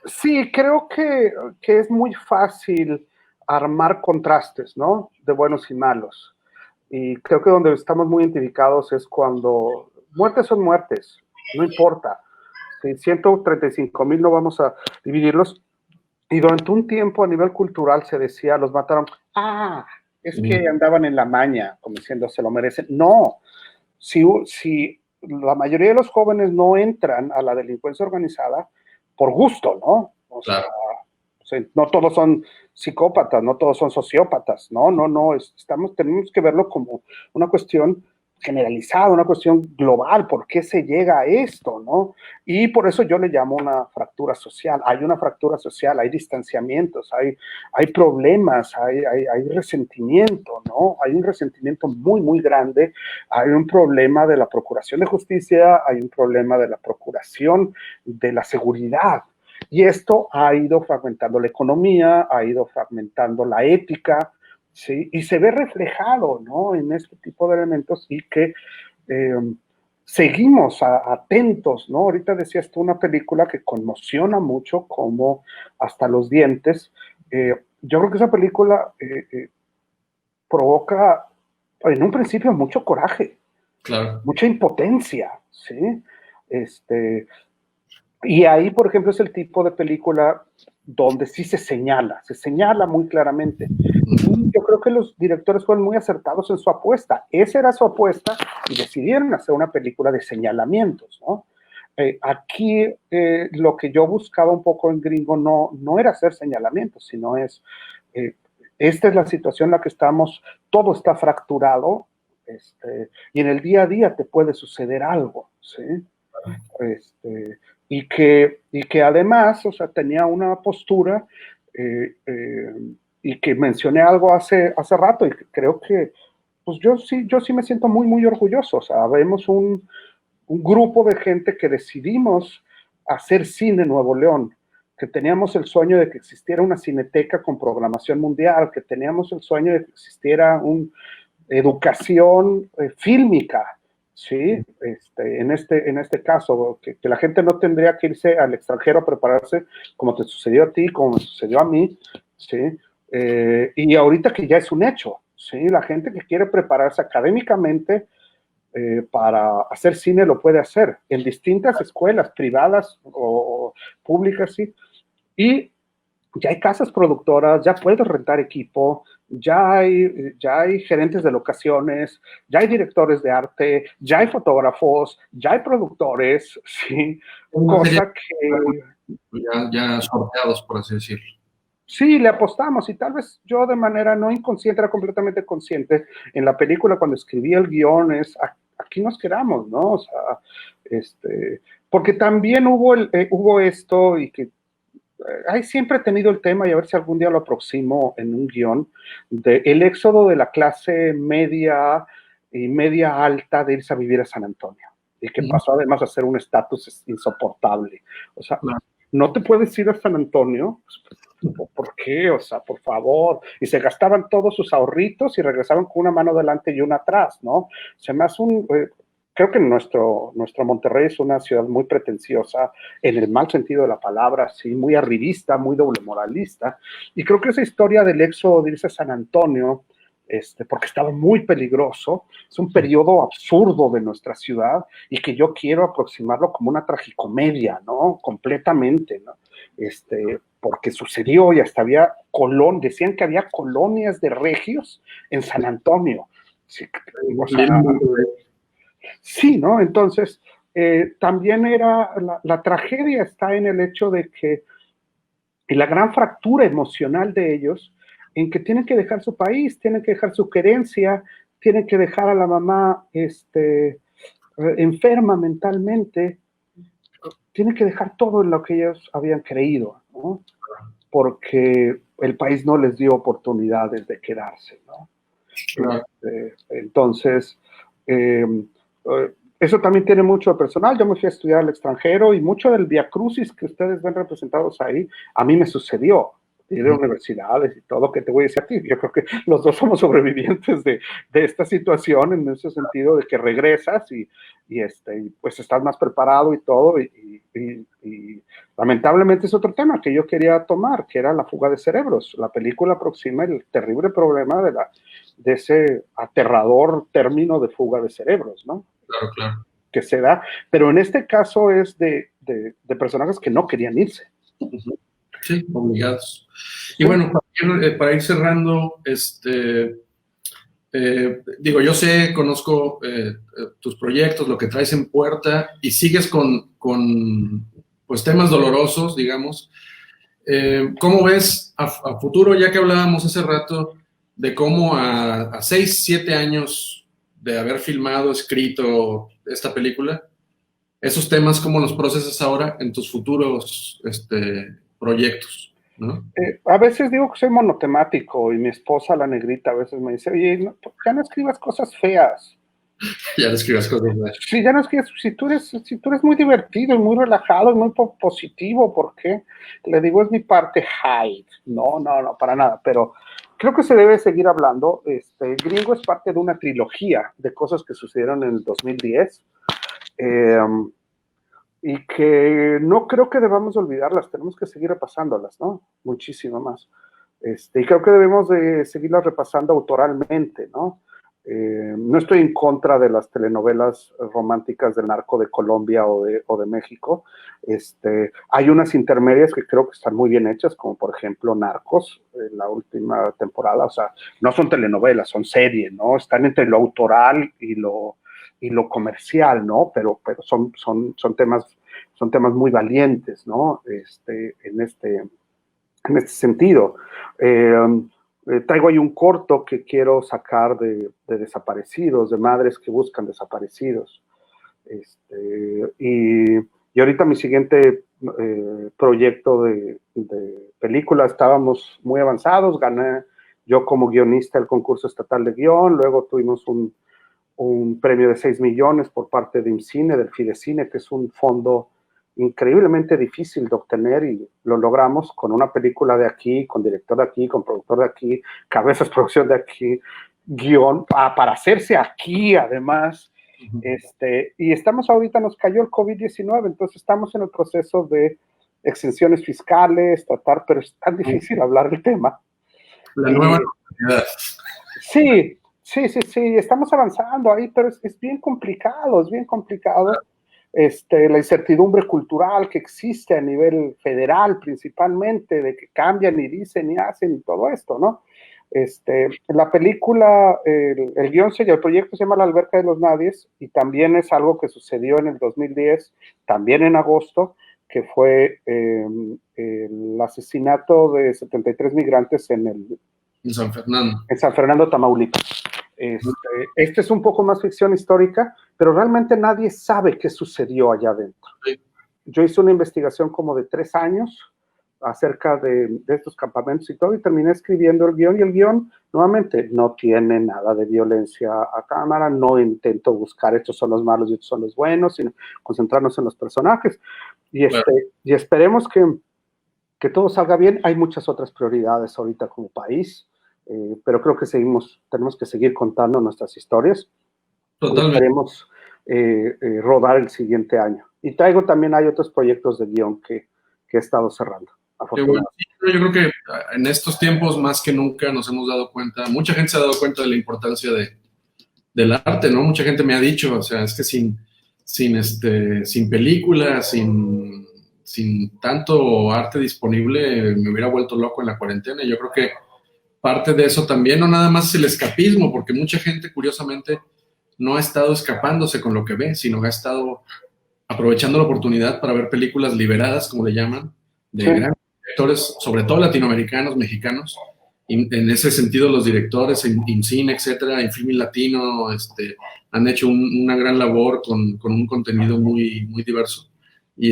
Sí, creo que es muy fácil armar contrastes, ¿no? De buenos y malos. Y creo que donde estamos muy identificados es cuando muertes son muertes, no importa. Si 135,000 no vamos a dividirlos. Y durante un tiempo a nivel cultural se decía, los mataron. Es que andaban en la maña, como diciendo, se lo merecen. No, si la mayoría de los jóvenes no entran a la delincuencia organizada por gusto, ¿no? O sea, no todos son psicópatas, no todos son sociópatas, no, tenemos que verlo como una cuestión generalizada, una cuestión global, ¿por qué se llega a esto, no? Y por eso yo le llamo una fractura social. Hay una fractura social, hay distanciamientos, hay problemas, hay resentimiento, ¿no? Hay un resentimiento muy, muy grande, hay un problema de la procuración de justicia, hay un problema de la procuración de la seguridad. Y esto ha ido fragmentando la economía, ha ido fragmentando la ética, ¿sí? Y se ve reflejado, ¿no? En este tipo de elementos y que seguimos atentos, ¿no? Ahorita decías tú una película que conmociona mucho, como Hasta los dientes. Yo creo que esa película provoca en un principio mucho coraje, claro, mucha impotencia, ¿sí? Y ahí, por ejemplo, es el tipo de película donde sí se señala muy claramente. Y yo creo que los directores fueron muy acertados en su apuesta. Esa era su apuesta y decidieron hacer una película de señalamientos, ¿no? Aquí lo que yo buscaba un poco en Gringo no era hacer señalamientos, sino esta es la situación en la que estamos, todo está fracturado, y en el día a día te puede suceder algo, ¿sí? Y que además, o sea, tenía una postura y que mencioné algo hace rato y creo que pues yo sí me siento muy, muy orgulloso. O sea, vemos un grupo de gente que decidimos hacer cine en Nuevo León, que teníamos el sueño de que existiera una cineteca con programación mundial, que teníamos el sueño de que existiera una educación fílmica, ¿sí? En este caso, que la gente no tendría que irse al extranjero a prepararse como te sucedió a ti, como me sucedió a mí, ¿sí? Y ahorita que ya es un hecho, ¿sí? La gente que quiere prepararse académicamente para hacer cine lo puede hacer en distintas escuelas privadas o públicas, ¿sí? Y ya hay casas productoras, ya puedes rentar equipo, ya hay gerentes de locaciones, ya hay directores de arte, ya hay fotógrafos, ya hay productores, ¿sí? Cosa que... Ya sorteados, por así decirlo. Sí, le apostamos y tal vez yo de manera no inconsciente, era completamente consciente. En la película cuando escribí el guión aquí nos quedamos, ¿no? O sea, porque también hubo esto y que siempre he tenido el tema y a ver si algún día lo aproximo en un guión, de el éxodo de la clase media y media alta de irse a vivir a San Antonio, y que pasó además a ser un estatus insoportable. O sea, no te puedes ir a San Antonio, ¿por qué? O sea, por favor. Y se gastaban todos sus ahorritos y regresaban con una mano delante y una atrás, ¿no? Se me hace creo que nuestro Monterrey es una ciudad muy pretenciosa, en el mal sentido de la palabra, sí, muy arribista, muy doble moralista, y creo que esa historia del éxodo de irse a San Antonio, porque estaba muy peligroso, es un periodo absurdo de nuestra ciudad, y que yo quiero aproximarlo como una tragicomedia, ¿no? Completamente, ¿no? Porque sucedió y hasta decían que había colonias de regios en San Antonio. Sí, o sea, sí, ¿no? Entonces, también la tragedia está en el hecho de que la gran fractura emocional de ellos, en que tienen que dejar su país, tienen que dejar su querencia, tienen que dejar a la mamá enferma mentalmente, tienen que dejar todo en lo que ellos habían creído, ¿no? Porque el país no les dio oportunidades de quedarse, ¿no? Claro. Entonces, eso también tiene mucho personal. Yo me fui a estudiar al extranjero y mucho del viacrucis que ustedes ven representados ahí, a mí me sucedió. Ir a universidades y todo, que te voy a decir a ti. Yo creo que los dos somos sobrevivientes de esta situación, en ese sentido de que regresas y pues estás más preparado y todo, y lamentablemente es otro tema que yo quería tomar, que era la fuga de cerebros. La película aproxima el terrible problema de ese aterrador término de fuga de cerebros, ¿no? Claro, claro. Que se da, pero en este caso es de personajes que no querían irse. Sí, obligados. Y bueno, para ir cerrando, digo, yo conozco tus proyectos, lo que traes en puerta, y sigues con pues temas dolorosos, digamos. ¿Cómo ves a futuro, ya que hablábamos hace rato de cómo a 6, 7 años de haber filmado, escrito esta película, esos temas, cómo los procesas ahora en tus futuros proyectos, ¿no? A veces digo que soy monotemático, y mi esposa, la negrita, a veces me dice, oye, ya no escribas cosas feas. Ya no escribas cosas feas. Sí, ya no escribas, si tú eres muy divertido y muy relajado y muy positivo, ¿por qué? Le digo, es mi parte high. No, para nada, pero creo que se debe seguir hablando. Gringo es parte de una trilogía de cosas que sucedieron en el 2010. Y que no creo que debamos olvidarlas, tenemos que seguir repasándolas, ¿no? Muchísimo más. Y creo que debemos de seguirlas repasando autoralmente, ¿no? No estoy en contra de las telenovelas románticas del narco de Colombia o de México. Hay unas intermedias que creo que están muy bien hechas, como por ejemplo Narcos, la última temporada. O sea, no son telenovelas, son series, ¿no? Están entre lo autoral y lo comercial, ¿no? Pero son temas muy valientes, ¿no? En este sentido. Traigo ahí un corto que quiero sacar de desaparecidos, de madres que buscan desaparecidos. Y ahorita mi siguiente proyecto de película, estábamos muy avanzados, gané yo como guionista el concurso estatal de guión, luego tuvimos un premio de 6 millones por parte de IMCINE, del Fidecine, que es un fondo increíblemente difícil de obtener, y lo logramos con una película de aquí, con director de aquí, con productor de aquí, cabezas producción de aquí, guión, para hacerse aquí además. Y estamos ahorita, nos cayó el COVID-19, entonces estamos en el proceso de exenciones fiscales, pero es tan difícil hablar del tema. La nueva normalidad. Sí, estamos avanzando ahí, pero es bien complicado, la incertidumbre cultural que existe a nivel federal principalmente, de que cambian y dicen y hacen y todo esto, ¿no? La película, el guión, el proyecto se llama La Alberca de los Nadies, y también es algo que sucedió en el 2010, también en agosto, que fue el asesinato de 73 migrantes en San Fernando. En San Fernando, Tamaulipas. Este es un poco más ficción histórica, pero realmente nadie sabe qué sucedió allá adentro. Sí. Yo hice una investigación como de 3 años, acerca de estos campamentos y todo, y terminé escribiendo el guión, y el guión, nuevamente, no tiene nada de violencia a cámara, no intento buscar estos son los malos y estos son los buenos, sino concentrarnos en los personajes, y, y esperemos que todo salga bien. Hay muchas otras prioridades ahorita como país, pero creo que tenemos que seguir contando nuestras historias. Totalmente. Esperemos rodar el siguiente año. Y hay otros proyectos de guión que he estado cerrando. Bueno, yo creo que en estos tiempos más que nunca nos hemos dado cuenta, mucha gente se ha dado cuenta de la importancia del arte, ¿no? Mucha gente me ha dicho, o sea, es que sin películas, sin tanto arte disponible, me hubiera vuelto loco en la cuarentena. Y yo creo que parte de eso también, no nada más es el escapismo, porque mucha gente, curiosamente, no ha estado escapándose con lo que ve, sino ha estado aprovechando la oportunidad para ver películas liberadas, como le llaman, de grandes directores, sobre todo latinoamericanos, mexicanos. Y en ese sentido, los directores en cine, etcétera, en film latino, han hecho una gran labor con un contenido muy, muy diverso. Y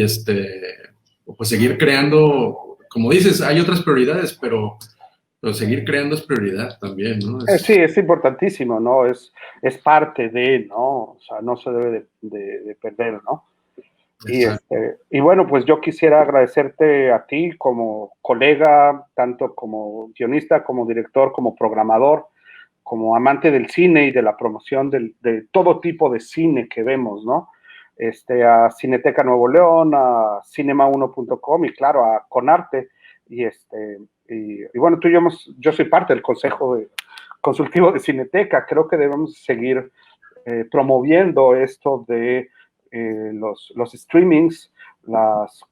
pues seguir creando, como dices, hay otras prioridades, pero seguir creando es prioridad también, ¿no? Sí, es importantísimo, ¿no? Es parte de, ¿no? O sea, no se debe de perder, ¿no? Y bueno, pues yo quisiera agradecerte a ti como colega, tanto como guionista, como director, como programador, como amante del cine y de la promoción de todo tipo de cine que vemos, ¿no? A Cineteca Nuevo León, a cinema1.com y claro, a Conarte. Y bueno, yo soy parte del Consejo Consultivo de Cineteca. Creo que debemos seguir promoviendo esto de los streamings,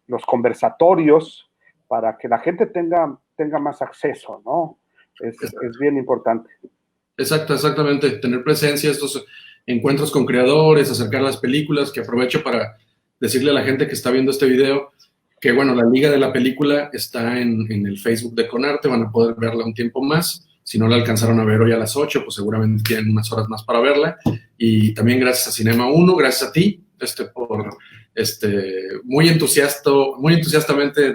los conversatorios, para que la gente tenga más acceso, ¿no? Es bien importante. Exactamente. Tener presencia, estos encuentros con creadores, acercar las películas, que aprovecho para decirle a la gente que está viendo este video que, bueno, la liga de la película está en el Facebook de Conarte, van a poder verla un tiempo más. Si no la alcanzaron a ver hoy a las 8, pues seguramente tienen unas horas más para verla. Y también gracias a Cinema 1, gracias a ti, por muy entusiastamente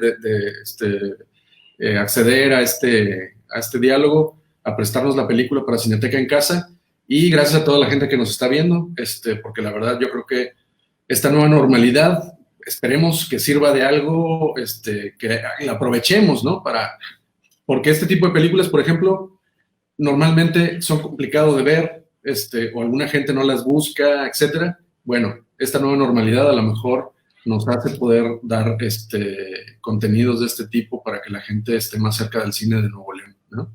acceder a este diálogo, a prestarnos la película para Cineteca en Casa. Y gracias a toda la gente que nos está viendo, porque la verdad yo creo que esta nueva normalidad, esperemos que sirva de algo, que la aprovechemos, ¿no? Porque este tipo de películas, por ejemplo, normalmente son complicados de ver, o alguna gente no las busca, etcétera. Bueno, esta nueva normalidad a lo mejor nos hace poder dar contenidos de este tipo para que la gente esté más cerca del cine de Nuevo León, ¿no?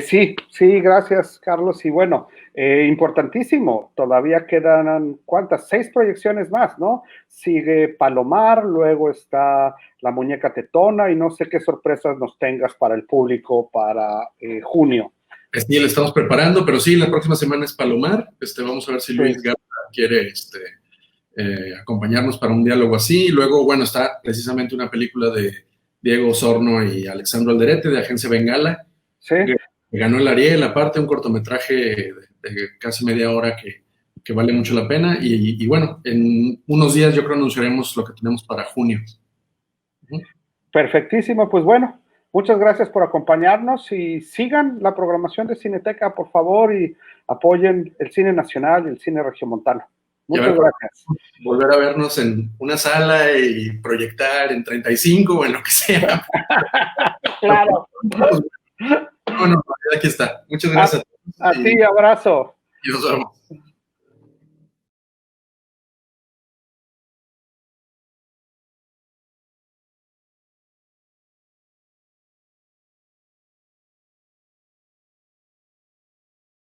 Sí, gracias, Carlos. Y bueno, importantísimo, todavía quedan, ¿cuántas? 6 proyecciones más, ¿no? Sigue Palomar, luego está La Muñeca Tetona, y no sé qué sorpresas nos tengas para el público para junio. Sí, le estamos preparando, pero sí, la próxima semana es Palomar. Vamos a ver si Luis Garza quiere acompañarnos para un diálogo así. Y luego, bueno, está precisamente una película de Diego Osorno y Alexandro Alderete, de Agencia Bengala. Sí. Que ganó el Ariel, aparte, un cortometraje de casi media hora que vale mucho la pena. Y bueno, en unos días yo creo anunciaremos lo que tenemos para junio. Perfectísimo, pues bueno, muchas gracias por acompañarnos y sigan la programación de Cineteca, por favor, y apoyen el cine nacional y el cine regiomontano. Muchas gracias. Volver a vernos en una sala y proyectar en 35 o en lo que sea. Claro. Bueno, aquí está. Muchas gracias. A ti, abrazo. Y nos vemos.